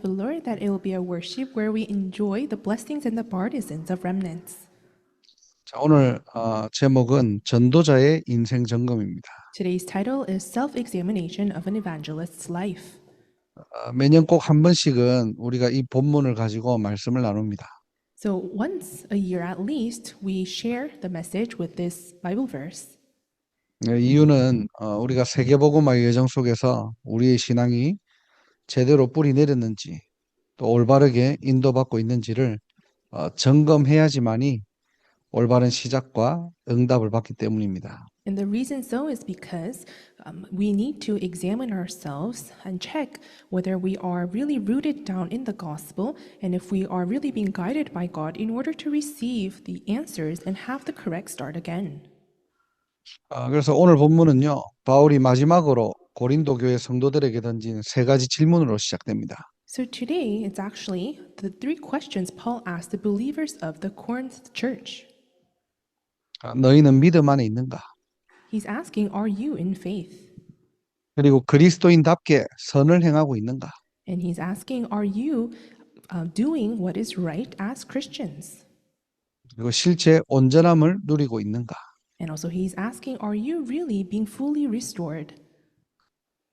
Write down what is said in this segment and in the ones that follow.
the Lord that it will be a worship where we enjoy the blessings and the partisans of remnants. 자, 오늘 제목은 전도자의 인생 점검입니다. Today's title is Self-Examination of an Evangelist's Life. 매년 꼭 한 번씩은 우리가 이 본문을 가지고 말씀을 나눕니다. So once a year at least, we share the message with this Bible verse. 이유는 우리가 세계복음화의 여정 속에서 우리의 신앙이 제대로 뿌리 내렸는지 또 올바르게 인도받고 있는지를 점검해야지만이 올바른 시작과 응답을 받기 때문입니다. And the reason so is because we need to examine ourselves and check whether we are really rooted down in the gospel and if we are really being guided by God in order to receive the answers and have the correct start again. 그래서 오늘 본문은요, 바울이 마지막으로 고린도 교회 성도들에게 던진 세 가지 질문으로 시작됩니다. So today, it's actually the three questions Paul asked the believers of the Corinth church. 너희는 믿음 안에 있는가? He's asking, are you in faith? 그리고 그리스도인답게 선을 행하고 있는가? And he's asking, are you doing what is right as Christians? 그리고 실제 온전함을 누리고 있는가? And also he's asking, are you really being fully restored?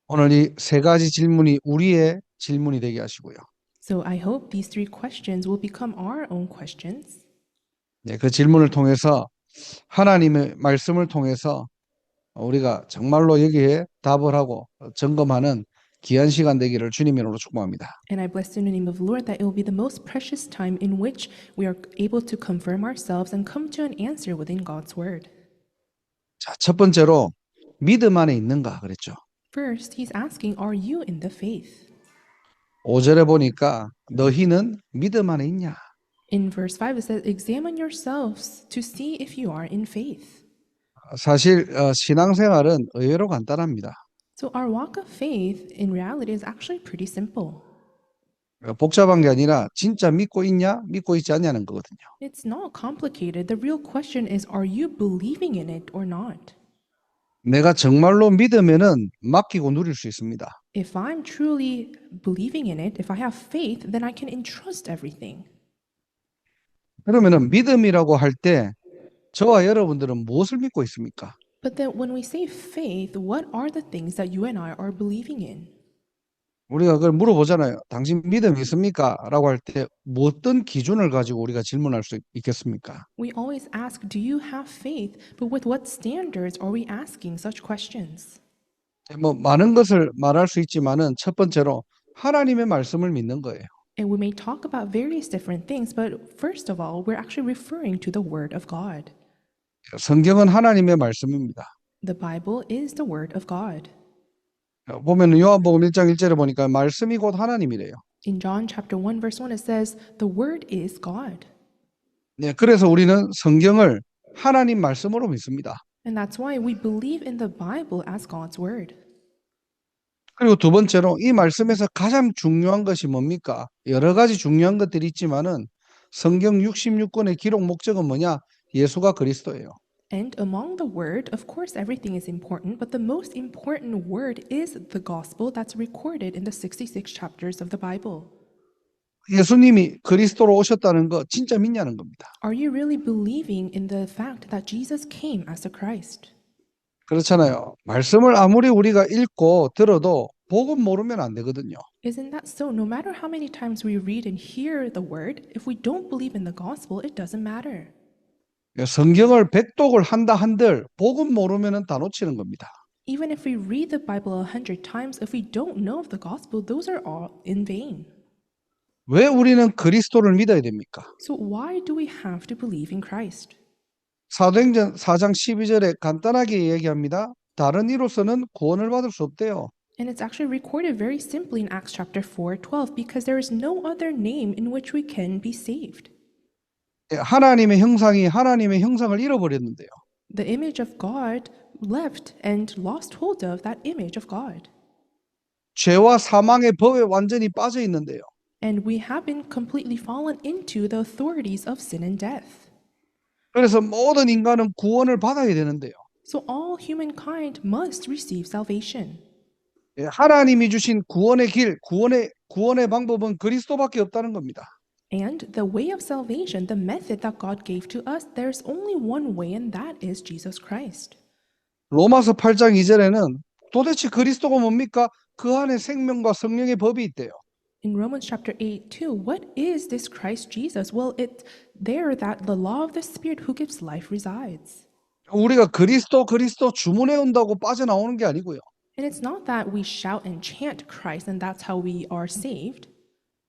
오늘 이 세 가지 질문이 우리의 질문이 되게 하시고요. So I hope these three questions will become our own questions. 네, 그 질문을 통해서 하나님의 말씀을 통해서 우리가 정말로 여기에 답을 하고 점검하는 귀한 시간 되기를 주님의 이름으로 축복합니다. And I bless in the name of the Lord that it will be the most precious time in which we are able to confirm ourselves and come to an answer within God's word. 자, 첫 번째로 믿음 안에 있는가 그랬죠. First, he's asking, are you in the faith? 5절에 보니까 너희는 믿음 안에 있냐? In verse 5, it says, examine yourselves to see if you are in faith. 사실 신앙생활은 의외로 간단합니다. So our walk of faith in reality is actually pretty simple. 복잡한 게 아니라 진짜 믿고 있냐, 믿고 있지 않냐는 거거든요. It's not complicated. The real question is, are you believing in it or not? 내가 정말로 믿으면은 맡기고 누릴 수 있습니다. If I'm truly believing in it, if I have faith, then I can entrust everything. 그러면은 믿음이라고 할 때 저와 여러분들은 무엇을 믿고 있습니까? But then when we say faith, what are the things that you and I are believing in? 우리가 그걸 물어보잖아요. 당신 믿음 있습니까? 라고 할 때 어떤 기준을 가지고 우리가 질문할 수 있겠습니까? We always ask, do you have faith? But with what standards are we asking such questions? 뭐 많은 것을 말할 수 있지만은 첫 번째로 하나님의 말씀을 믿는 거예요. And we may talk about various different things, but first of all, we're actually referring to the Word of God. 성경은 하나님의 말씀입니다. The Bible is the Word of God. 보면 요한복음 1장 1절에 보니까 말씀이 곧 하나님이래요. In John chapter 1, verse 1, it says, the Word is God. 네, 그래서 우리는 성경을 하나님 말씀으로 믿습니다. And that's why we believe in the Bible as God's Word. 그리고 두 번째로 이 말씀에서 가장 중요한 것이 뭡니까? 여러 가지 중요한 것들이 있지만은 성경 66권의 기록 목적은 뭐냐? 예수가 그리스도예요. And among the word, of course, everything is important, but the most important word is the gospel that's recorded in the 66 chapters of the Bible. 예수님이 그리스도로 오셨다는 거 진짜 믿냐는 겁니다. Are you really believing in the fact that Jesus came as a Christ? 그렇잖아요. 말씀을 아무리 우리가 읽고 들어도 복음 모르면 안 되거든요. Isn't that so? No matter how many times we read and hear the word, if we don't believe in the gospel, it doesn't matter. 성경을 백독을 한다 한들 복음 모르면 다 놓치는 겁니다. Even if we read the Bible 100 times, if we don't know of the gospel, those are all in vain. 왜 우리는 그리스도를 믿어야 됩니까? So why do we have to believe in Christ? 사도행전 4장 12절에 간단하게 얘기합니다. 다른 이로서는 구원을 받을 수 없대요. And it's actually recorded very simply in Acts chapter 4:12 because there is no other name in which we can be saved. 하나님의 형상이 하나님의 형상을 잃어버렸는데요. The image of God left and lost hold of that image of God. 죄와 사망의 법에 완전히 빠져 있는데요. And we have been completely fallen into the authorities of sin and death. 그래서 모든 인간은 구원을 받아야 되는데요. So all humankind must receive salvation. 하나님이 주신 구원의 길, 구원의 방법은 그리스도밖에 없다는 겁니다. And the way of salvation, the method that God gave to us, there's only one way, and that is Jesus Christ. 로마서 8장 2절에는 도대체 그리스도가 뭡니까? 그 안에 생명과 성령의 법이 있대요. In Romans chapter 8, 2, what is this Christ Jesus? Well, it's there that the law of the Spirit who gives life resides. 우리가 그리스도 주문해 온다고 빠져나오는 게 아니고요. And it's not that we shout and chant Christ and that's how we are saved,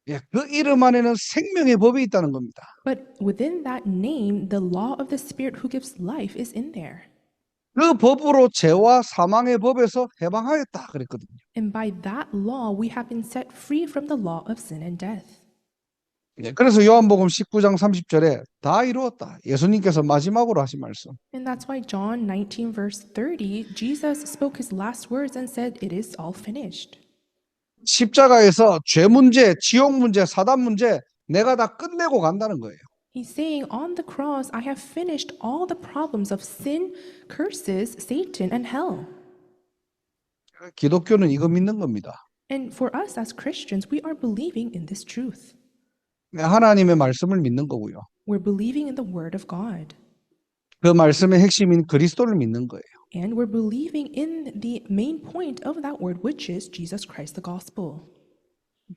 예, 그 이름 안에는 생명의 법이 있다는 겁니다. but within that name, the law of the Spirit who gives life is in there. 그 법으로 죄와 사망의 법에서 해방하였다 그랬거든요. And by that law, we have been set free from the law of sin and death. 예, 그래서 요한복음 19장 30절에 다 이루었다. 예수님께서 마지막으로 하신 말씀. And that's why John 19, verse 30, Jesus spoke his last words and said, "It is all finished." 십자가에서 죄 문제, 지옥 문제, 사단 문제 내가 다 끝내고 간다는 거예요. He's saying, on the cross, I have finished all the problems of sin, curses, Satan, and hell. 기독교는 이거 믿는 겁니다. And for us as Christians, we are believing in this truth. 하나님의 말씀을 믿는 거고요. We're believing in the Word of God. 그 말씀의 핵심인 그리스도를 믿는 거예요. And we're believing in the main point of that word, which is Jesus Christ, the gospel.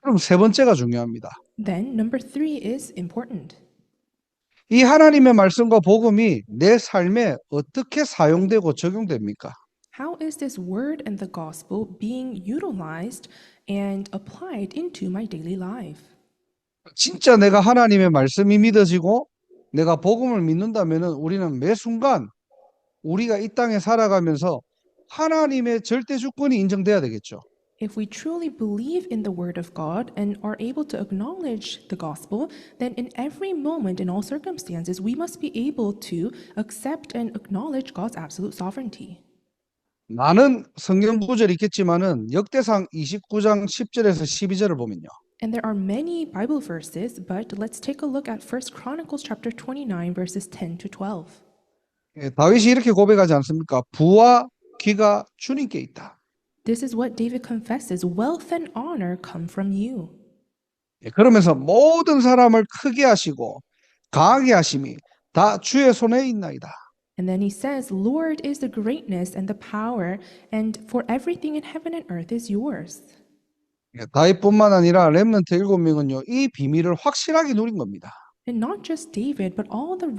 그럼 세 번째가 중요합니다. Then, number 3 is important. 이 하나님의 말씀과 복음이 내 삶에 어떻게 사용되고 적용됩니까? How is this word and the gospel being utilized and applied into my daily life? 진짜 내가 하나님의 말씀이 믿어지고 내가 복음을 믿는다면 우리는 매 순간 우리가 이 땅에 살아가면서 하나님의 절대 주권이 인정돼야 되겠죠. If we truly believe in the word of God and are able to acknowledge the gospel, then in every moment, in all circumstances, we must be able to accept and acknowledge God's absolute sovereignty. 많은 성경 구절이 있겠지만은 역대상 29장 10절에서 12절을 보면요. And there are many Bible verses, but let's take a look at 1 Chronicles chapter 29 verses 10 to 12. 예, 다윗이 이렇게 고백하지 않습니까? 부와 귀가 주님께 있다. This is what David confesses, wealth and honor come from you. 예, 그러면서 모든 사람을 크게 하시고 강하게 하심이 다 주의 손에 있나이다. And then he says, Lord is the greatness and the power, and for everything in heaven and earth is yours. 예, 다윗뿐만 아니라 렘넌트 7명은요, 이 비밀을 확실하게 누린 겁니다. And not just David, but all the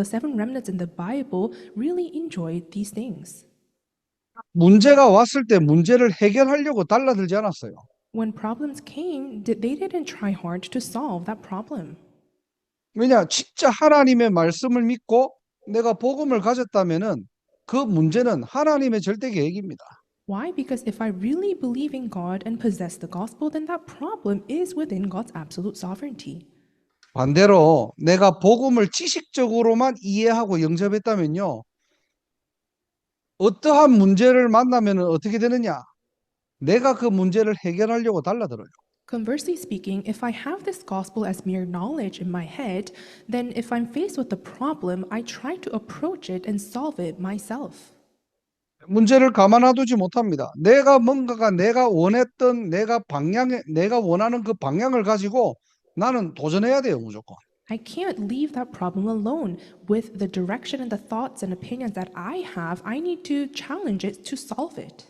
7 remnants in the Bible really enjoyed these things. 문제가 왔을 때 문제를 해결하려고 달라들지 않았어요. When problems came, they didn't try hard to solve that problem. 왜냐, 진짜 하나님의 말씀을 믿고 내가 복음을 가졌다면은 그 문제는 하나님의 절대 계획입니다. Why? Because if I really believe in God and possess the gospel, then that problem is within God's absolute sovereignty. 반대로 내가 복음을 지식적으로만 이해하고 영접했다면요, 어떠한 문제를 만나면 어떻게 되느냐? 내가 그 문제를 해결하려고 달라들어요. Conversely speaking, if I have this gospel as mere knowledge in my head, then if I'm faced with a problem, I try to approach it and solve it myself. 문제를 가만놔두지 못합니다. 내가 원했던 내가 원하는 그 방향을 가지고 나는 도전해야 돼요, 무조건. I can't leave that problem alone with the direction and the thoughts and opinions that I have. I need to challenge it to solve it.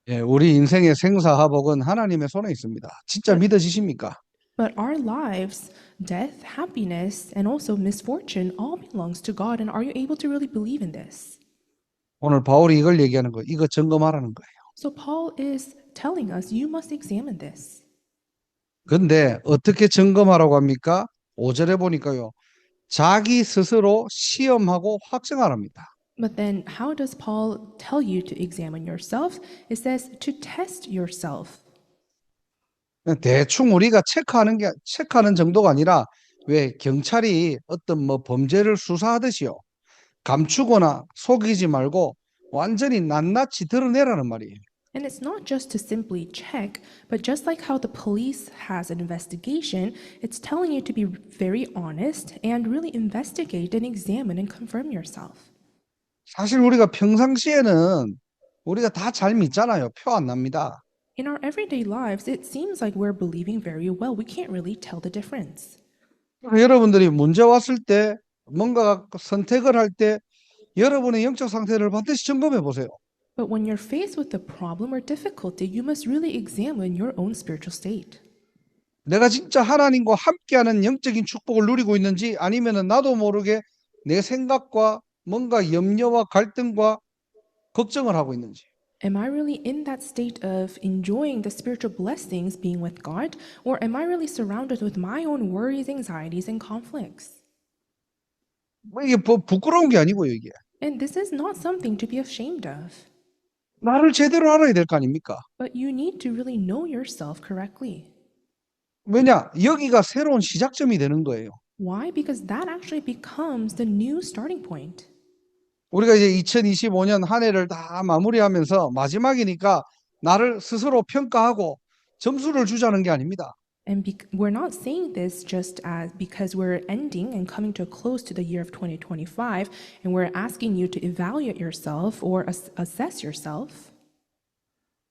예, 우리 인생의 생사화복은 하나님의 손에 있습니다. 진짜 믿어지십니까? But our lives, death, happiness, and also misfortune all belongs to God. And are you able to really believe in this? 오늘 바울이 이걸 얘기하는 거예요. 이거 점검하라는 거예요. So Paul is telling us you must examine this. 근데 어떻게 점검하라고 합니까? 5절에 보니까요. 자기 스스로 시험하고 확증하랍니다. But then how does Paul tell you to examine yourself? It says to test yourself. 대충 우리가 체크하는 정도가 아니라 왜 경찰이 어떤 범죄를 수사하듯이요. 감추거나 속이지 말고 완전히 낱낱이 드러내라는 말이에요. And it's not just to simply check, but just like how the police has an investigation, it's telling you to be very honest and really investigate and examine and confirm yourself. 사실 우리가 평상시에는 우리가 다 잘 믿잖아요. 표 안 납니다. In our everyday lives, it seems like we're believing very well. We can't really tell the difference. 여러분들이 문제 왔을 때 뭔가 선택을 할 때 여러분의 영적 상태를 반드시 점검해 보세요. But when you're faced with a problem or difficulty, you must really examine your own spiritual state. 내가 진짜 하나님과 함께하는 영적인 축복을 누리고 있는지 아니면은 나도 모르게 내 생각과 뭔가 염려와 갈등과 걱정을 하고 있는지. Am I really in that state of enjoying the spiritual blessings being with God, or am I really surrounded with my own worries, anxieties, and conflicts? 뭐 이게 부끄러운 게 아니고요, 이게. And this is not something to be ashamed of, 나를 제대로 알아야 될 거 아닙니까? but you need to really know yourself correctly. 왜냐? 여기가 새로운 시작점이 되는 거예요. Why? Because that actually becomes the new starting point. 우리가 이제 2025년 한 해를 다 마무리하면서 마지막이니까 나를 스스로 평가하고 점수를 주자는 게 아닙니다. And we're not saying this just as because we're ending and coming to a close to the year of 2025, and we're asking you to evaluate yourself or assess yourself.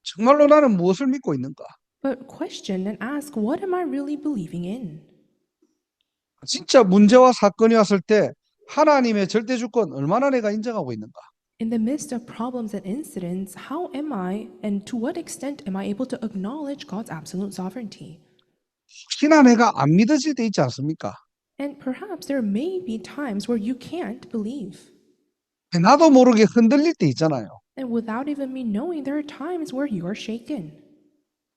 정말로 나는 무엇을 믿고 있는가? But question and ask, what am I really believing in? 진짜 문제와 사건이 왔을 때 하나님의 절대 주권 얼마나 내가 인정하고 있는가? In the midst of problems and incidents, how am I and to what extent am I able to acknowledge God's absolute sovereignty? 혹시나 내가 안 믿어질 때 있지 않습니까? And perhaps there may be times where you can't believe. 나도 모르게 흔들릴 때 있잖아요. And without even me knowing, there are times where you are shaken.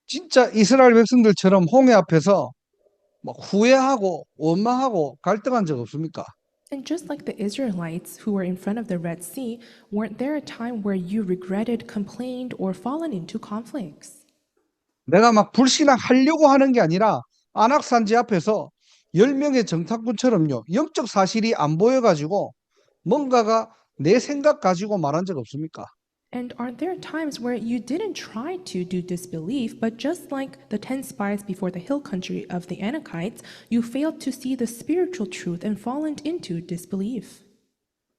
진짜 이스라엘 백성들처럼 홍해 앞에서 막 후회하고 원망하고 갈등한 적 없습니까? And just like the Israelites who were in front of the Red Sea, weren't there a time where you regretted, complained, or fallen into conflicts? 내가 막 불신앙하려고 하는 게 아니라 안악산지 앞에서 10명의 정탐꾼처럼요. 영적 사실이 안 보여가지고 뭔가가 내 생각 가지고 말한 적 없습니까? And aren't there times where you didn't try to do disbelief, but just like the 10 spies before the hill country of the Anakites, you failed to see the spiritual truth and fallen into disbelief?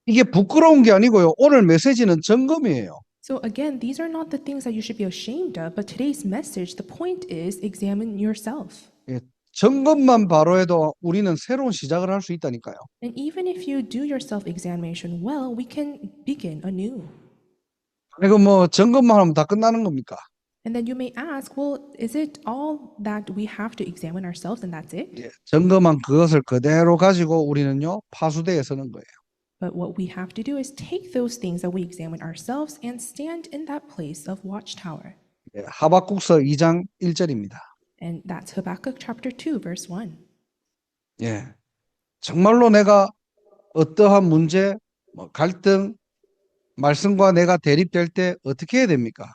이게 부끄러운 게 아니고요. 오늘 메시지는 점검이에요. So again, these are not the things that you should be ashamed of, but today's message, the point is examine yourself. 예, 점검만 바로 해도 우리는 새로운 시작을 할 수 있다니까요. And even if you do your self-examination well, we can begin anew. 이거 뭐 점검만 하면 다 끝나는 겁니까? And then you may ask, well, is it all that we have to examine ourselves and that's it? 예, 점검한 그것을 그대로 가지고 우리는요 파수대에 서는 거예요. But what we have to do is take those things that we examine ourselves and stand in that place of watchtower. 예, 하박국서 2장 1절입니다. And that's Habakkuk chapter 2, verse 1. 예, 정말로 내가 어떠한 문제, 갈등, 말씀과 내가 대립될 때 어떻게 해야 됩니까?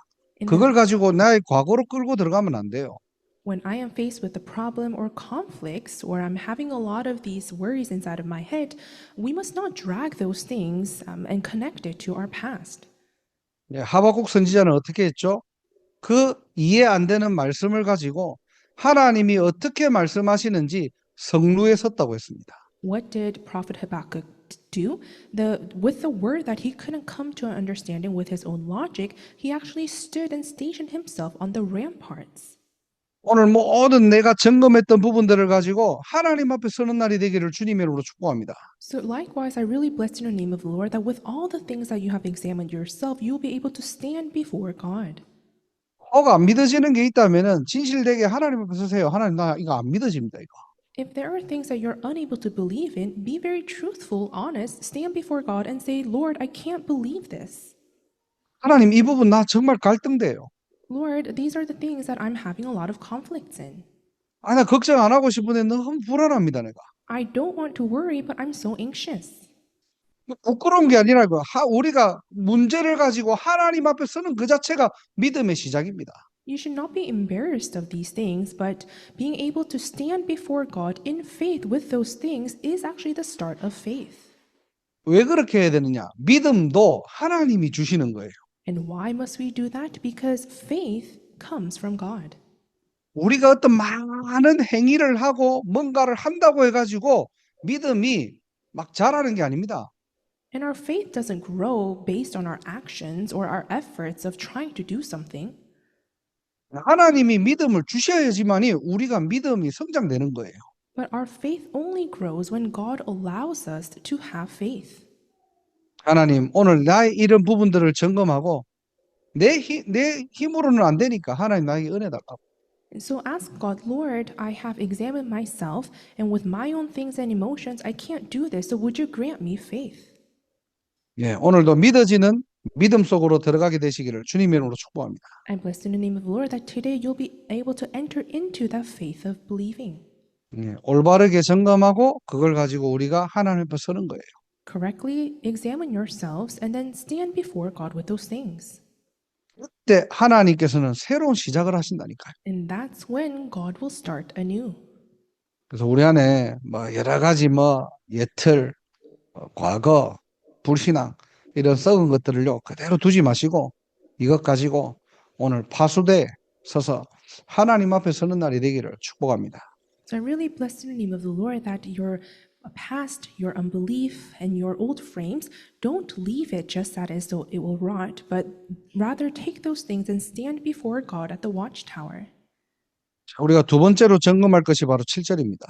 그걸 가지고 나의 과거로 끌고 들어가면 안 돼요. When I am faced with a problem or conflicts, or I'm having a lot of these worries inside of my head, we must not drag those things and connect it to our past. 예, 하박국 선지자는 어떻게 했죠? 그 이해 안 되는 말씀을 가지고 하나님이 어떻게 말씀하시는지 성루에 섰다고 했습니다. What did Prophet Habakkuk do? With the word that he couldn't come to an understanding with his own logic, he actually stood and stationed himself on the ramparts. 오늘 모든 내가 점검했던 부분들을 가지고 하나님 앞에 서는 날이 되기를 주님의 이름으로 축복합니다. So likewise, I really bless in the name of the Lord that with all the things that you have examined yourself, you'll be able to stand before God. 혹 안 믿어지는 게 있다면은 진실되게 하나님 앞에 서세요. 하나님 나 이거 안 믿어집니다. 이거. If there are things that you're unable to believe in, be very truthful, honest, stand before God and say, Lord, I can't believe this. 하나님 이 부분 나 정말 갈등돼요. Lord, these are the things that I'm having a lot of conflicts in. 아, 나 걱정 안 하고 싶은데 너무 불안합니다, 내가. I don't want to worry, but I'm so anxious. 부끄러운 게 아니라 우리가 문제를 가지고 하나님 앞에 서는 그 자체가 믿음의 시작입니다. You should not be embarrassed of these things, but being able to stand before God in faith with those things is actually the start of faith. 왜 그렇게 해야 되느냐? 믿음도 하나님이 주시는 거예요. And why must we do that? Because faith comes from God. 우리가 어떤 많은 행위를 하고 뭔가를 한다고 해가지고 믿음이 막 자라는 게 아닙니다. And our faith doesn't grow based on our actions or our efforts of trying to do something. 하나님이 믿음을 주셔야지만이 우리가 믿음이 성장되는 거예요. But our faith only grows when God allows us to have faith. 하나님, 오늘 나의 이런 부분들을 점검하고 내 힘으로는 안 되니까 하나님 나에게 은혜 달라고. And so ask God, Lord, I have examined myself, and with my own things and emotions, I can't do this. So would you grant me faith? 예, 오늘도 믿어지는 믿음 속으로 들어가게 되시기를 주님 이름으로 축복합니다. I bless in the name of the Lord that today you'll be able to enter into that faith of believing. 예, 올바르게 점검하고 그걸 가지고 우리가 하나님 앞에 서는 거예요. Correctly examine yourselves and then stand before God with those things. 그때 하나님께서는 새로운 시작을 하신다니까요. And that's when God will start anew. 그래서 우리 안에 뭐 여러 가지 뭐 예틀, 과거, 불신앙 이런 썩은 것들을요 그대로 두지 마시고 이것 가지고 오늘 파수대에 서서 하나님 앞에 서는 날이 되기를 축복합니다. So I really bless in the name of the Lord that your past, your unbelief, and your old frames, don't leave it just that as though it will rot, but rather take those things and stand before God at the watchtower. 자, 우리가 두 번째로 점검할 것이 바로 7절입니다.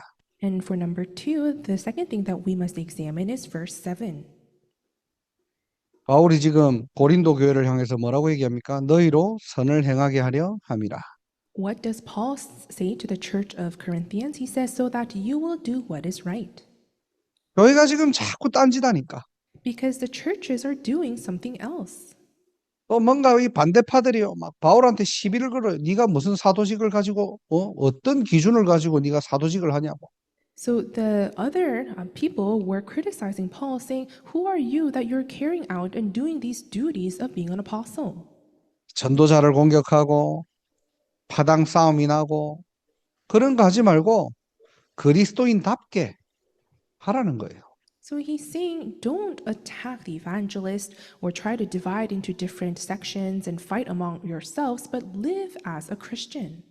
And for number 2, the second thing that we must examine is verse 7. 바울이 지금 고린도 교회를 향해서 뭐라고 얘기합니까? 너희로 선을 행하게 하려 함이라. What does Paul say to the church of Corinthians? He says, so that you will do what is right. 교회가 지금 자꾸 딴짓하니까 Because the churches are doing something else. 또 뭔가 이 반대파들이요 막 바울한테 시비를 걸어요. 네가 무슨 사도직을 가지고 어떤 기준을 가지고 네가 사도직을 하냐고. So the other people were criticizing Paul, saying, who are you that you're carrying out and doing these duties of being an apostle? 전도자를 공격하고 파당 싸움이 나고 그런 거 하지 말고 그리스도인답게 하라는 거예요. So he's saying, don't attack the evangelist or try to divide into different sections and fight among yourselves, but live as a Christian.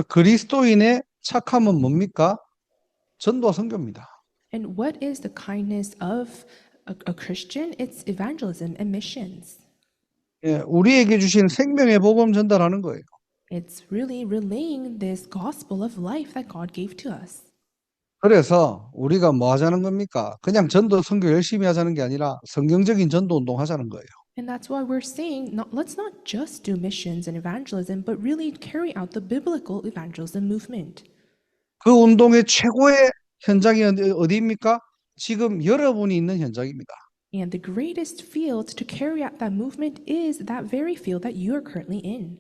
그리스도인의 착함은 뭡니까? 전도와 선교입니다. And what is the kindness of a Christian? It's evangelism and missions. 예, 우리에게 주신 생명의 복음 전달하는 거예요. It's really relaying this gospel of life that God gave to us. 그래서 우리가 뭐 하자는 겁니까? 그냥 전도 선교 열심히 하자는 게 아니라 성경적인 전도 운동 하자는 거예요. And that's why we're saying, let's not just do missions and evangelism, but really carry out the biblical evangelism movement. 그 운동의 최고의 현장이 어디입니까? 지금 여러분이 있는 현장입니다. And the greatest field to carry out that movement is that very field that you are currently in.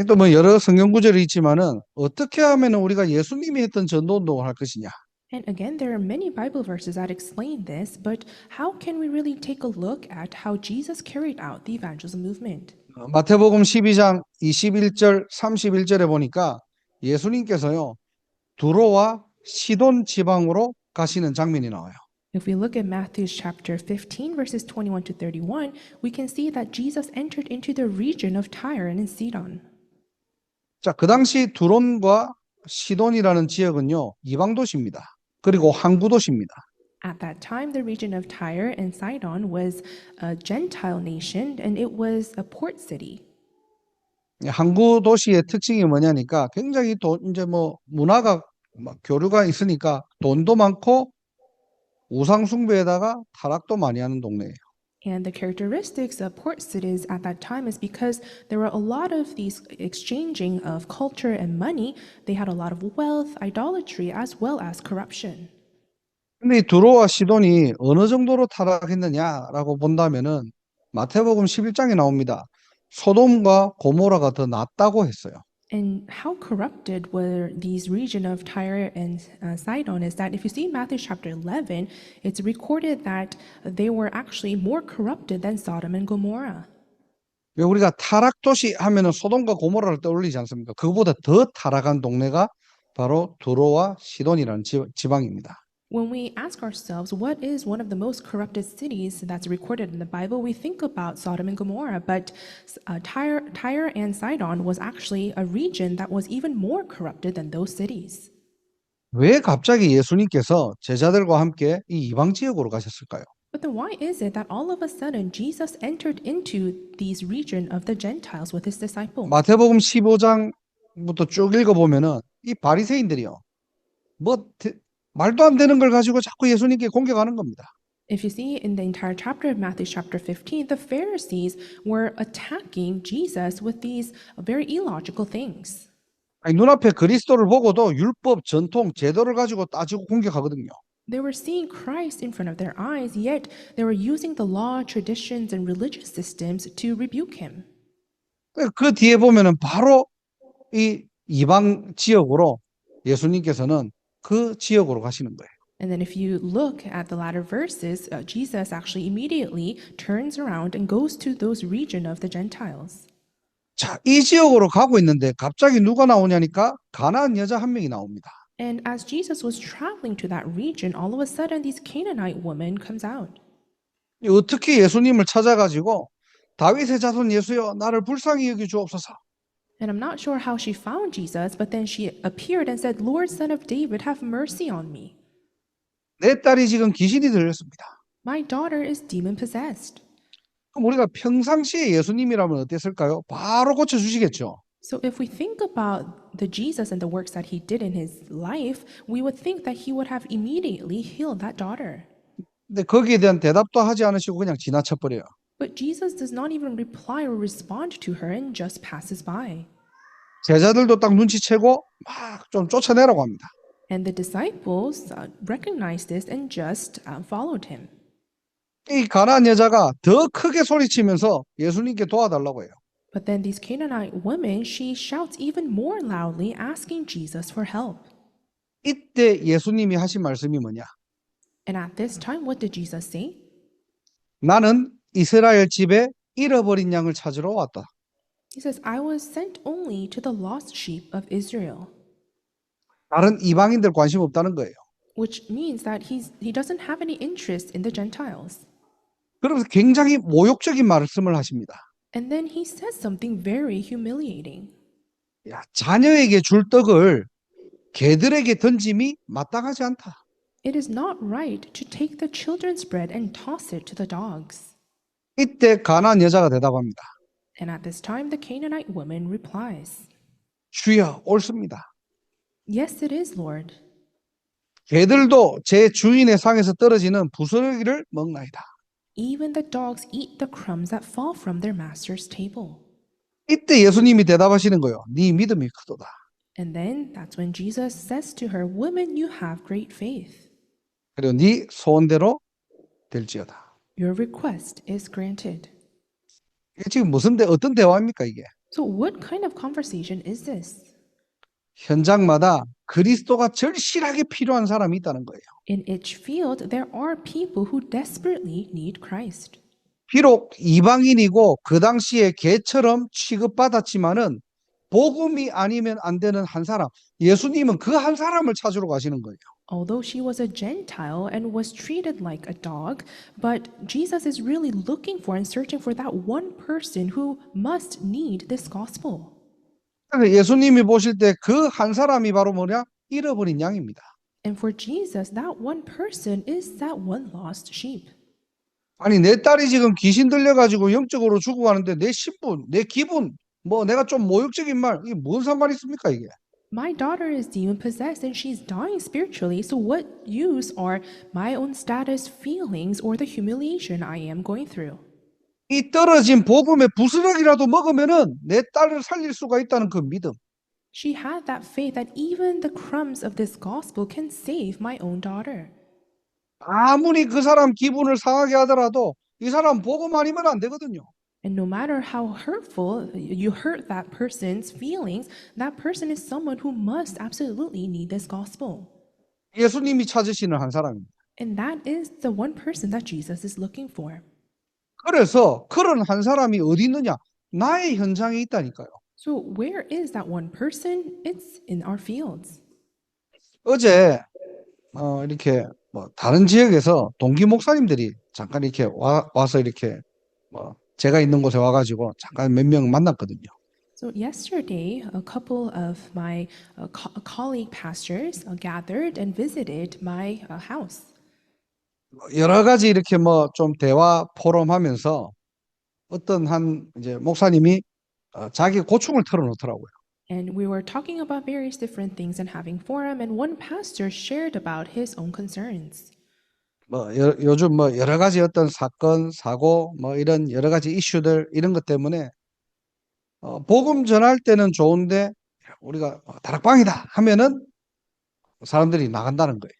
또 뭐 여러 성경 구절이 있지만은 어떻게 하면 우리가 예수님이 했던 전도 운동을 할 것이냐? And again, there are many Bible verses that explain this, but how can we really take a look at how Jesus carried out the evangelism movement? 마태복음 12장 21절 31절에 보니까 예수님께서요 두로와 시돈 지방으로 가시는 장면이 나와요. If we look at Matthew chapter 15, verses 21 to 31, we can see that Jesus entered into the region of Tyre and Sidon. 자, 그 당시 두론과 시돈이라는 지역은요 이방 도시입니다. 그리고 항구 도시입니다. At that time, the region of Tyre and Sidon was a Gentile nation, and it was a port city. 항구 도시의 특징이 뭐냐니까 굉장히 이제 뭐 문화가 막 교류가 있으니까 돈도 많고 우상 숭배에다가 타락도 많이 하는 동네예요. And the characteristics of port cities at that time is because there were a lot of these exchanging of culture and money. They had a lot of wealth, idolatry, as well as corruption. 근데 이 두로와 시돈이 어느 정도로 타락했느냐라고 본다면은 마태복음 11장에 나옵니다. 소돔과 고모라가 더 낫다고 했어요. And how corrupted were these region of Tyre and Sidon is that if you see Matthew chapter 11, it's recorded that they were actually more corrupted than Sodom and Gomorrah. 왜 우리가 타락 도시 하면은 소돔과 고모라를 떠올리지 않습니까? 그거보다 더 타락한 동네가 바로 두로와 시돈이라는 지방입니다. When we ask ourselves what is one of the most corrupted cities that's recorded in the Bible, we think about Sodom and Gomorrah, but Tyre and Sidon was actually a region that was even more corrupted than those cities. 왜 갑자기 예수님께서 제자들과 함께 이 이방 지역으로 가셨을까요? But then why is it that all of a sudden Jesus entered into these region of the Gentiles with his disciples? 마태복음 15장부터 쭉 읽어보면은 이 바리새인들이요. 말도 안 되는 걸 가지고 자꾸 예수님께 공격하는 겁니다. If you see in the entire chapter of Matthew chapter 15, the Pharisees were attacking Jesus with these very illogical things. 아니, 눈앞에 그리스도를 보고도 율법, 전통, 제도를 가지고 따지고 공격하거든요. They were seeing Christ in front of their eyes, yet they were using the law, traditions, and religious systems to rebuke him. 그 뒤에 보면은 바로 이 이방 지역으로 예수님께서는 그 지역으로 가시는 거예요. And then if you look at the latter verses, Jesus actually immediately turns around and goes to those region of the Gentiles. 자, 이 지역으로 가고 있는데 갑자기 누가 나오냐니까 가나안 여자 한 명이 나옵니다. And as Jesus was traveling to that region, all of a sudden this Canaanite woman comes out. 어떻게 예수님을 찾아가지고 다윗의 자손 예수여 나를 불쌍히 여겨 주옵소서. And I'm not sure how she found Jesus, but then she appeared and said, Lord, son of David, have mercy on me. 내 딸이 지금 귀신이 들렸습니다. My daughter is demon possessed. 그럼 우리가 평상시에 예수님이라면 어땠을까요? 바로 고쳐주시겠죠. So if we think about the Jesus and the works that he did in his life, we would think that he would have immediately healed that daughter. 근데 거기에 대한 대답도 하지 않으시고 그냥 지나쳐 버려요. But Jesus does not even reply or respond to her and just passes by. 제자들도 딱 눈치채고 막 좀 쫓아내라고 합니다. And the disciples recognized this and just followed him. 이 가나안 여자가 더 크게 소리치면서 예수님께 도와달라고 해요. But then these Canaanite women, she shouts even more loudly, asking Jesus for help. 이때 예수님이 하신 말씀이 뭐냐? And at this time, what did Jesus say? 나는 이스라엘 집에 잃어버린 양을 찾으러 왔다. He says, I was sent only to the lost sheep of Israel. 다른 이방인들 관심 없다는 거예요. Which means that he doesn't have any interest in the Gentiles. 그러면서 굉장히 모욕적인 말씀을 하십니다. And then he says something very humiliating. 야, 자녀에게 줄 떡을 개들에게 던짐이 마땅하지 않다. It is not right to take the children's bread and toss it to the dogs. 이때 가나안 여자가 대답합니다. And at this time, the Canaanite woman replies, 주여, 옳습니다. Yes, it is, Lord. 개들도 제 주인의 상에서 떨어지는 부스러기를 먹나이다. Even the dogs eat the crumbs that fall from their master's table. 이때 예수님이 대답하시는 거예요. 네 믿음이 크도다. And then that's when Jesus says to her, Woman, you have great faith. 그리고 네 소원대로 될지어다. Your request is granted. 이게 지금 어떤 대화입니까 이게? So what kind of conversation is this? 현장마다 그리스도가 절실하게 필요한 사람이 있다는 거예요. In each field, there are people who desperately need Christ. 비록 이방인이고 그 당시에 개처럼 취급받았지만은 복음이 아니면 안 되는 한 사람, 예수님은 그 한 사람을 찾으러 가시는 거예요. Although she was a Gentile and was treated like a dog, but Jesus is really looking for and searching for that one person who must need this gospel. 그래서 예수님이 보실 때 그 한 사람이 바로 뭐냐? 잃어버린 양입니다. And for Jesus, that one person is that one lost sheep. 아니 내 딸이 지금 귀신 들려가지고 영적으로 죽어가는데 내 신분, 내 기분, 내가 좀 모욕적인 말, 이게 뭔 상관이 있습니까 이게? My daughter is demon possessed and she's dying spiritually, so what use are my own status, feelings, or the humiliation I am going through? 이 떨어진 복음의 부스러기라도 먹으면은 내 딸을 살릴 수가 있다는 그 믿음. She had that faith that even the crumbs of this gospel can save my own daughter. 아무리 그 사람 기분을 상하게 하더라도 이 사람 복음 아니면 안 되거든요. And no matter how hurtful you hurt that person's feelings, that person is someone who must absolutely need this gospel. 예수님이 찾으시는 한 사람입니다. And that is the one person that Jesus is looking for. 그래서 그런 한 사람이 어디 있느냐? 나의 현장에 있다니까요. So where is that one person? It's in our fields. 어제 이렇게 다른 지역에서 동기 목사님들이 잠깐 이렇게 와서 이렇게 제가 있는 곳에 와가지고 잠깐 몇 명 만났거든요. So yesterday, a couple of my colleague pastors gathered and visited my house. 여러 가지 이렇게 뭐 좀 대화 포럼하면서 어떤 한 이제 목사님이 자기 고충을 털어놓더라고요. And we were talking about various different things and having forum, and one pastor shared about his own concerns. 뭐 요즘 뭐 여러 가지 어떤 사건, 사고, 뭐 이런 여러 가지 이슈들 이런 것 때문에 복음 전할 때는 좋은데 우리가 다락방이다 하면은 사람들이 나간다는 거예요.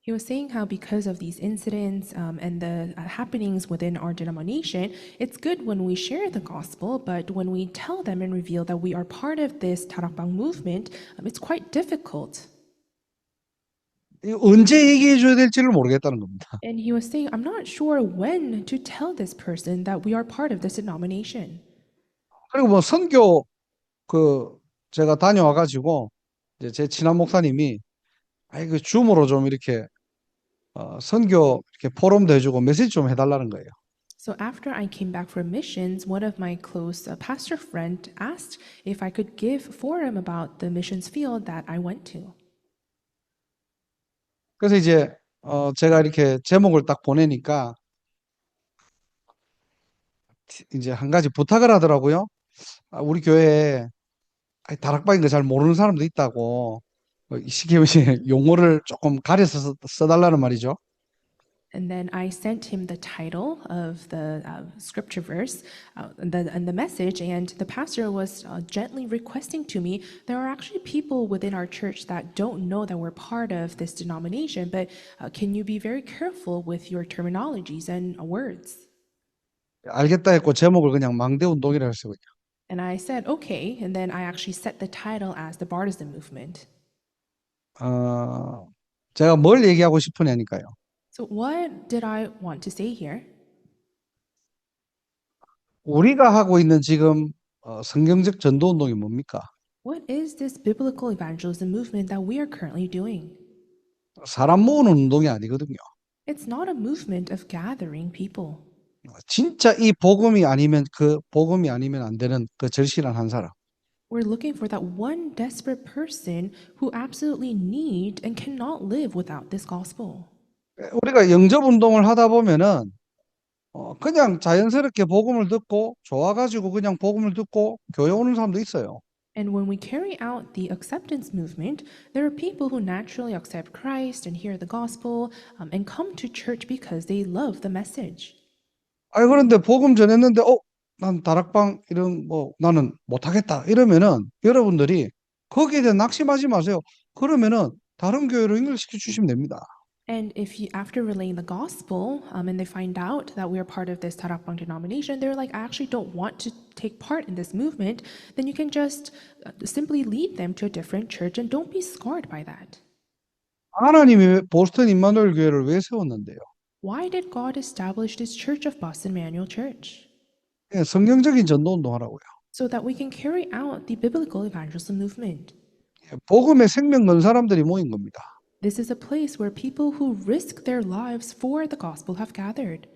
He was saying how, because of these incidents and the happenings within our denomination, it's good when we share the gospel, but when we tell them and reveal that we are part of this Tarakbang movement, it's quite difficult. 언제 얘기해 줘야 될지를 모르겠다는 겁니다. And he was saying, I'm not sure when to tell this person that we are part of this denomination. 그리고 뭐 선교 그 제가 다녀와 가지고 이제 제 친한 목사님이 그 줌으로 좀 이렇게 선교 이렇게 포럼도 해주고 메시지 좀 해달라는 거예요. So after I came back from missions, one of my close pastor friend asked if I could give forum about the missions field that I went to. 그래서 이제 제가 이렇게 제목을 딱 보내니까 이제 한 가지 부탁을 하더라고요. 우리 교회에 다락방인 거 잘 모르는 사람도 있다고 시키면 용어를 조금 가려서 써달라는 말이죠. And then I sent him the title of the scripture verse and the message, and the pastor was gently requesting to me, there are actually people within our church that don't know that we're part of this denomination, but can you be very careful with your terminologies and words? 알겠다 했고 제목을 그냥 망대 운동이라 했어요. And I said, okay, and then I actually set the title as the Partisan Movement. 제가 뭘 얘기하고 싶으냐니까요. So what did I want to say here? 우리가 하고 있는 지금 성경적 전도 운동이 뭡니까? What is this biblical evangelism movement that we are currently doing? 사람 모으는 운동이 아니거든요. It's not a movement of gathering people. 진짜 이 복음이 아니면 그 복음이 아니면 안 되는 그 절실한 한 사람. We're looking for that one desperate person who absolutely need and cannot live without this gospel. 우리가 영접 운동을 하다 보면은 그냥 자연스럽게 복음을 듣고 좋아가지고 그냥 복음을 듣고 교회 오는 사람도 있어요. And when we carry out the acceptance movement, there are people who naturally accept Christ and hear the gospel and come to church because they love the message. 그런데 복음 전했는데 난 다락방 이런 뭐 나는 못하겠다 이러면은 여러분들이 거기에 대해 낙심하지 마세요. 그러면은 다른 교회로 연결시켜 주시면 됩니다. And if you, after relaying the gospel, and they find out that we are part of this Tarakbang denomination, they're like, I actually don't want to take part in this movement, then you can just simply lead them to a different church and don't be scarred by that. 하나님이 보스턴 임마누엘 교회를 왜 세웠는데요? Why did God establish this Church of Boston Manual Church? 성경적인 전도 운동하라고요. So that we can carry out the biblical evangelism movement. 복음의 생명 건 사람들이 모인 겁니다. This is a place where people who risk their lives for the gospel have gathered.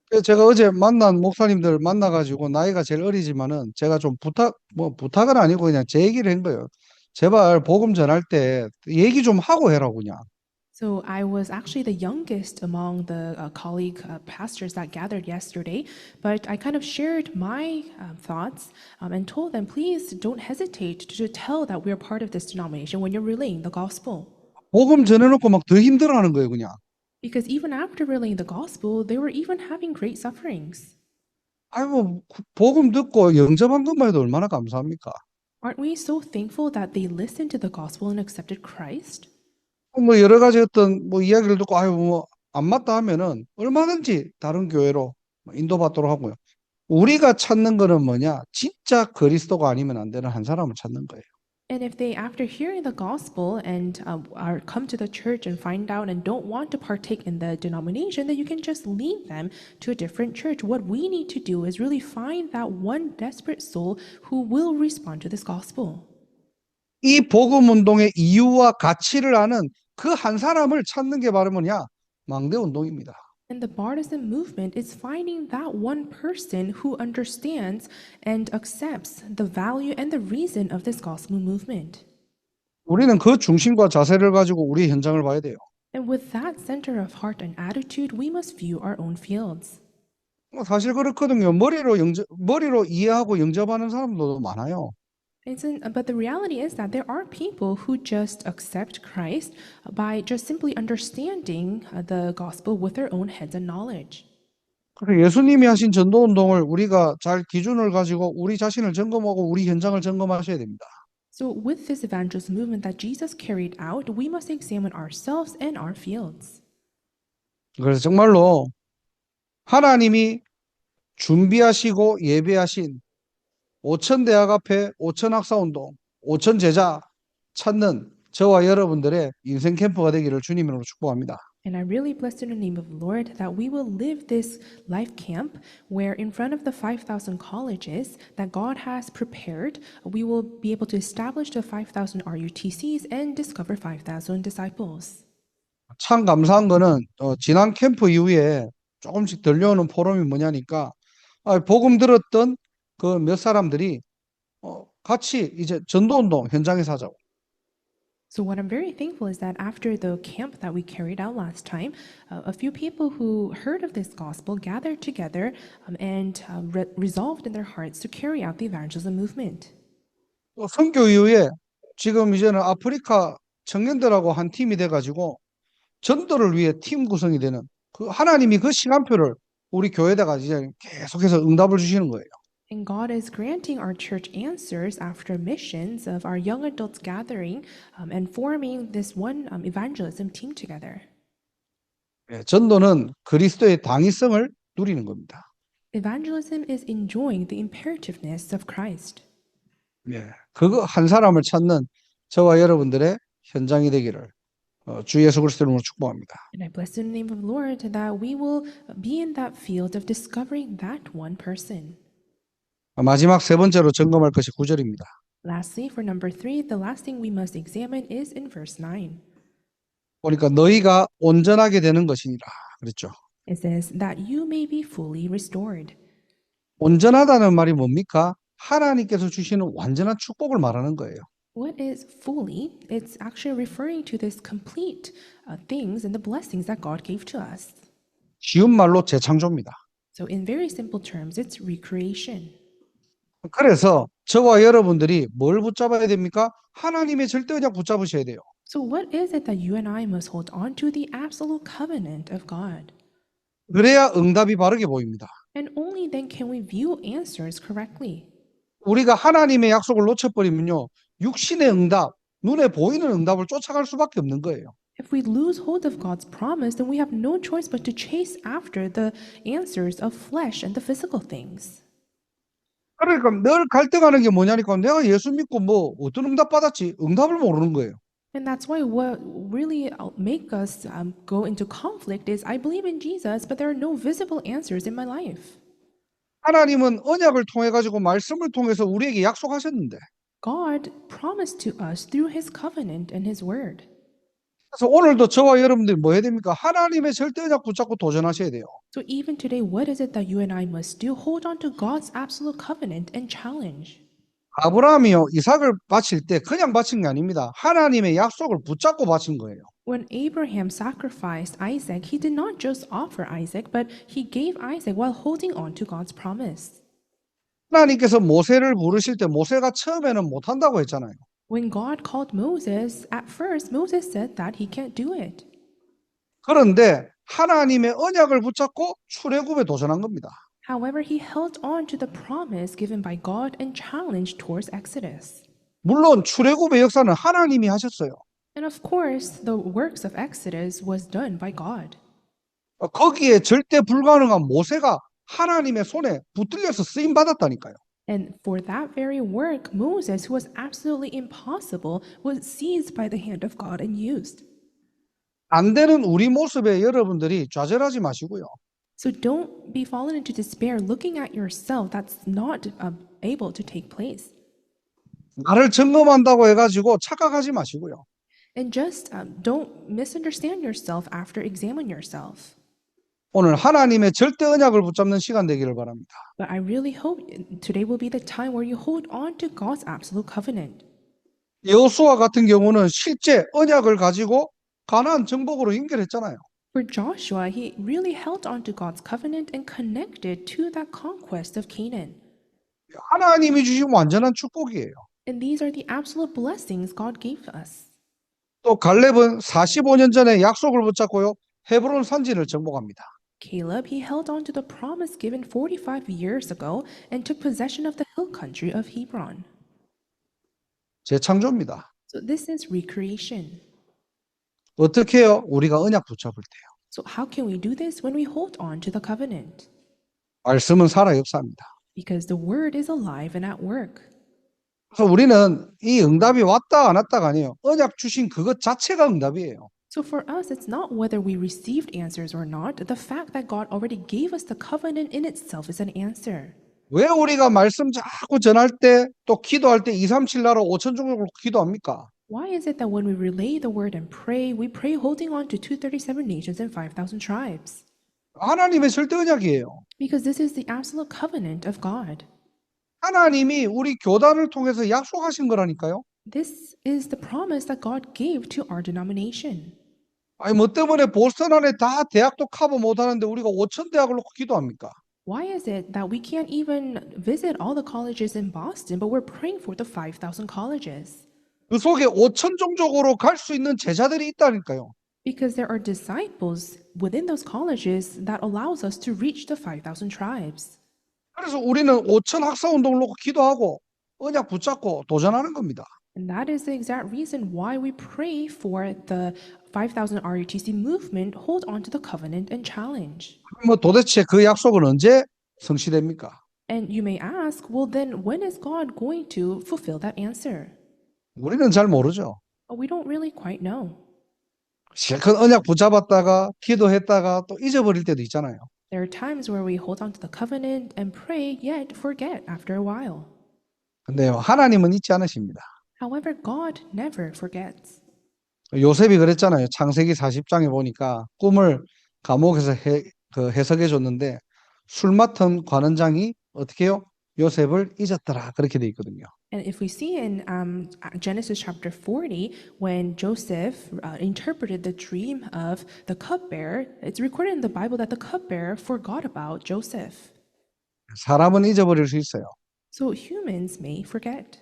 그래서 제가 어제 만난 목사님들 만나가지고 나이가 제일 어리지만은 제가 좀 부탁은 아니고 그냥 제 얘기를 한 거예요. 제발 복음 전할 때 얘기 좀 하고 해라고 그냥. So I was actually the youngest among the colleague pastors that gathered yesterday, but I kind of shared my thoughts and told them, please don't hesitate to tell that we're part of this denomination when you're relaying the gospel. 복음 전해놓고 막 더 힘들어하는 거예요 그냥. Because even after relaying the gospel, they were even having great sufferings. 복음 듣고 영접한 것만 해도 얼마나 감사합니까? Aren't we so thankful that they listened to the gospel and accepted Christ? 뭐 여러 가지 어떤 뭐 이야기를 듣고 뭐 안 맞다 하면은 얼마든지 다른 교회로 인도받도록 하고요. 우리가 찾는 거는 뭐냐? 진짜 그리스도가 아니면 안 되는 한 사람을 찾는 거예요. And if they, after hearing the gospel and are come to the church and find out and don't want to partake in the denomination, then you can just lead them to a different church. What we need to do is really find that one desperate soul who will respond to this gospel. 이 복음 운동의 이유와 가치를 아는 그 한 사람을 찾는 게 바로 뭐냐? 망대 운동입니다. And the partisan movement is finding that one person who understands and accepts the value and the reason of this gospel movement. 우리는 그 중심과 자세를 가지고 우리 현장을 봐야 돼요. And with that center of heart and attitude, we must view our own fields. 사실 그렇거든요. 머리로 이해하고 영접하는 사람들도 많아요. But the reality is that there are people who just accept Christ by just simply understanding the gospel with their own heads and knowledge. 그래서 예수님이 하신 전도 운동을 우리가 잘 기준을 가지고 우리 자신을 점검하고 우리 현장을 점검하셔야 됩니다. So, with this evangelism movement that Jesus carried out, we must examine ourselves and our fields. 그래서 정말로 하나님이 준비하시고 예배하신 5천 대학 앞에 5천 학사운동, 5천 제자 찾는 저와 여러분들의 인생 캠프가 되기를 주님으로 축복합니다. And I really bless in the name of the Lord that we will live this life camp where, in front of the 5,000 colleges that God has prepared, we will be able to establish the 5,000 RUTCs and discover 5,000 disciples. 참 감사한 거는 지난 캠프 이후에 조금씩 들려오는 포럼이 뭐냐니까 복음 들었던 그 몇 사람들이 같이 이제 전도운동 현장에서 하자고. So, what I'm very thankful is that after the camp that we carried out last time, a few people who heard of this gospel gathered together and resolved in their hearts to carry out the evangelism movement. 선교 이후에 지금 이제는 아프리카 청년들하고 한 팀이 돼가지고 전도를 위해 팀 구성이 되는 그 하나님이 그 시간표를 우리 교회에다가 이제 계속해서 응답을 주시는 거예요. And God is granting our church answers after missions of our young adults gathering and forming this one evangelism team together. 전도는 그리스도의 당위성을 누리는 겁니다. Evangelism is enjoying the imperativeness of Christ. 그거 한 사람을 찾는 저와 여러분들의 현장이 되기를 주 예수 그리스도 이름으로 축복합니다. And I bless in the name of the Lord that we will be in that field of discovering that one person. 마지막 세 번째로 점검할 것이 9절입니다. Lastly, for number 3, the last thing we must examine is in verse 9. 보니까 너희가 온전하게 되는 것이니라 그랬죠. It says that you may be fully restored. 온전하다는 말이 뭡니까? 하나님께서 주시는 완전한 축복을 말하는 거예요. What is fully? It's actually referring to this complete things and the blessings that God gave to us. 쉬운 말로 재창조입니다. So, in very simple terms, it's recreation. 그래서 저와 여러분들이 뭘 붙잡아야 됩니까? 하나님의 절대 언약 붙잡으셔야 돼요. So, what is it that you and I must hold on to? The absolute covenant of God. 그래야 응답이 바르게 보입니다. And only then can we view answers correctly. 우리가 하나님의 약속을 놓쳐버리면요, 육신의 응답, 눈에 보이는 응답을 쫓아갈 수밖에 없는 거예요. If we lose hold of God's promise, then we have no choice but to chase after the answers of flesh and the physical things. 그러니까 늘 갈등하는 게 뭐냐니까 내가 예수 믿고 뭐 어떤 응답 받았지? 응답을 모르는 거예요. And that's why what really make us go into conflict is I believe in Jesus, but there are no visible answers in my life. 하나님은 언약을 통해 가지고 말씀을 통해서 우리에게 약속하셨는데 God promised to us through His covenant and His word. 그래서 오늘도 저와 여러분들이 뭐 해야 됩니까? 하나님의 절대 언약 붙잡고 도전하셔야 돼요. So even today, what is it that you and I must do? Hold on to God's absolute covenant and challenge. 아브라함이요, 이삭을 바칠 때 그냥 바친 게 아닙니다. 하나님의 약속을 붙잡고 바친 거예요. When Abraham sacrificed Isaac, he did not just offer Isaac, but he gave Isaac while holding on to God's promise. 하나님께서 모세를 부르실 때 모세가 처음에는 못한다고 했잖아요. When God called Moses, at first Moses said that he can't do it. 그런데 하나님의 언약을 붙잡고 출애굽에 도전한 겁니다. However, he held on to the promise given by God and challenged towards Exodus. 물론 출애굽의 역사는 하나님이 하셨어요. And of course, the works of Exodus was done by God. 거기에 절대 불가능한 모세가 하나님의 손에 붙들려서 쓰임 받았다니까요. And for that very work, Moses, who was absolutely impossible, was seized by the hand of God and used. 안 되는 우리 모습에 여러분들이 좌절하지 마시고요. So don't be fallen into despair looking at yourself that's not able to take place. 나를 점검한다고 해가지고 착각하지 마시고요. And just don't misunderstand yourself after examine yourself. 오늘 하나님의 절대 언약을 붙잡는 시간 되기를 바랍니다. But I really hope today will be the time where you hold on to God's absolute covenant. 여호수아 같은 경우는 실제 언약을 가지고 가나안 정복으로 연결했잖아요. For Joshua, he really held on to God's covenant and connected to that conquest of Canaan. 하나님이 주신 완전한 축복이에요. And these are the absolute blessings God gave us. 또 갈렙은 45년 전에 약속을 붙잡고요. 헤브론 산지를 정복합니다. Caleb, he held on to the promise given 45 years ago and took possession of the hill country of Hebron. 재창조입니다. So this is recreation. 어떻게 해요? 우리가 언약 붙잡을 때요. So how can we do this? When we hold on to the covenant. 말씀은 살아 역사합니다. Because the word is alive and at work. 그래서 우리는 이 응답이 왔다 안 왔다가 아니에요. 언약 주신 그것 자체가 응답이에요. So for us, it's not whether we received answers or not. The fact that God already gave us the covenant in itself is an answer. 왜 우리가 말씀 자꾸 전할 때 또 기도할 때 2, 3, 7 나라 5천 종족을 기도합니까? Why is it that when we relay the word and pray, we pray holding on to 237 nations and 5,000 tribes? 하나님의 절대 언약이에요. Because this is the absolute covenant of God. 하나님이 우리 교단을 통해서 약속하신 거라니까요. This is the promise that God gave to our denomination. 아니 뭐 때문에 보스턴 안에 다 대학도 커버 못하는데 우리가 5천 대학을 놓고 기도합니까? Why is it that we can't even visit all the colleges in Boston, but we're praying for the 5,000 colleges? 그 속에 5천 종족으로 갈 수 있는 제자들이 있다니까요. Because there are disciples within those colleges that allows us to reach the 5,000 tribes. 그래서 우리는 5천 학사 운동을 놓고 기도하고 언약 붙잡고 도전하는 겁니다. And that is the exact reason why we pray for the 5,000 RUTC movement, hold on to the covenant and challenge. 뭐 도대체 그 약속은 언제 성취됩니까? And you may ask, well, then when is God going to fulfill that answer? 우리는 잘 모르죠. We don't really quite know. 실컷 언약 붙잡았다가 기도했다가 또 잊어버릴 때도 있잖아요. There are times where we hold on to the covenant and pray, yet forget after a while. 근데요, 하나님은 잊지 않으십니다. However, God never forgets. 요셉이 그랬잖아요. 창세기 40장에 보니까 꿈을 감옥에서 해석해 줬는데 술 맡은 관원장이 어떻게 해요? 요셉을 잊었더라. 그렇게 돼 있거든요. And if we see in Genesis chapter 40, when Joseph interpreted the dream of the cupbearer, it's recorded in the Bible that the cupbearer forgot about Joseph. 사람은 잊어버릴 수 있어요. So humans may forget.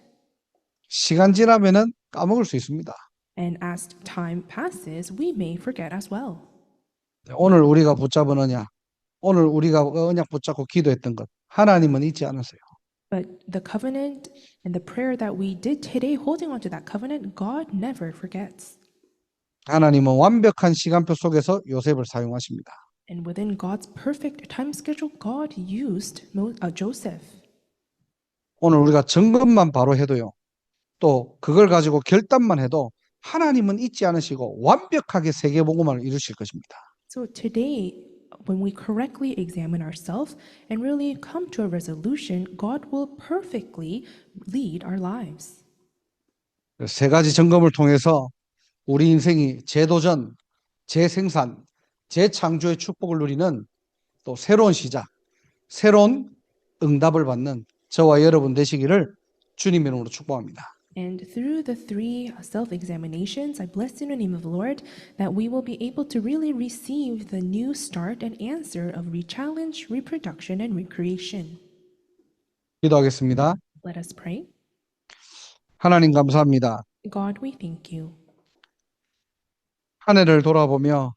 시간 지나면은 까먹을 수 있습니다. And as time passes, we may forget as well. 오늘 우리가 붙잡은 언약, 오늘 우리가 언약 붙잡고 기도했던 것, 하나님은 잊지 않으세요. But the covenant and the prayer that we did today, holding on to that covenant, God never forgets. 하나님은 완벽한 시간표 속에서 요셉을 사용하십니다. And within God's perfect time schedule, God used Joseph. 오늘 우리가 점검만 바로 해도요. 또 그걸 가지고 결단만 해도 하나님은 잊지 않으시고 완벽하게 세계복음화를 이루실 것입니다. So today, when we correctly examine ourselves and really come to a resolution, God will perfectly lead our lives. 세 가지 점검을 통해서 우리 인생이 재도전, 재생산, 재창조의 축복을 누리는 또 새로운 시작, 새로운 응답을 받는 저와 여러분 되시기를 주님의 이름으로 축복합니다. And through the three self-examinations, I bless in the name of the Lord that we will be able to really receive the new start and answer of re-challenge, reproduction, and recreation. 기도하겠습니다. Let us pray. 하나님 감사합니다. God, we thank you. 한 해를 돌아보며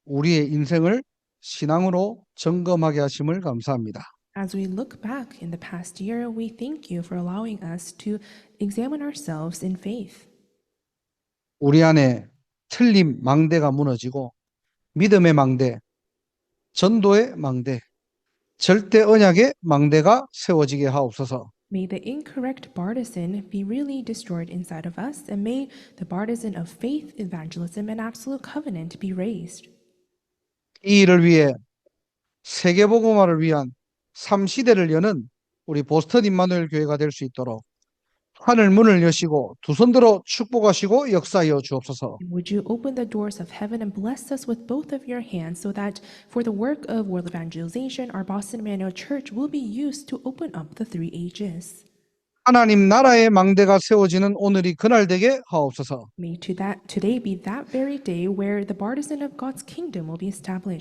우리의 인생을 신앙으로 점검하게 하심을 감사합니다. As we look back in the past year, we thank you for allowing us to examine ourselves in faith. 우리 안에 틀림 망대가 무너지고 믿음의 망대, 전도의 망대, 절대 언약의 망대가 세워지게 하옵소서. May the incorrect partisan be really destroyed inside of us, and may the partisan of faith, evangelism, and absolute covenant be raised. 이 일을 위해 세계복음화를 위한 3시대를 여는 우리 보스턴 임마누엘 교회가 될 수 있도록 하늘 문을 여시고 두 손 들어 축복하시고 역사하여 주옵소서. Would you open the doors of heaven and bless us with both of your hands so that for the work of world evangelization, our Boston Emmanuel Church will be used to open up the three ages. 하나님 나라의 망대가 세워지는 오늘이 그날 되게 하옵소서. May today be that very day where the partisan of God's kingdom will be established.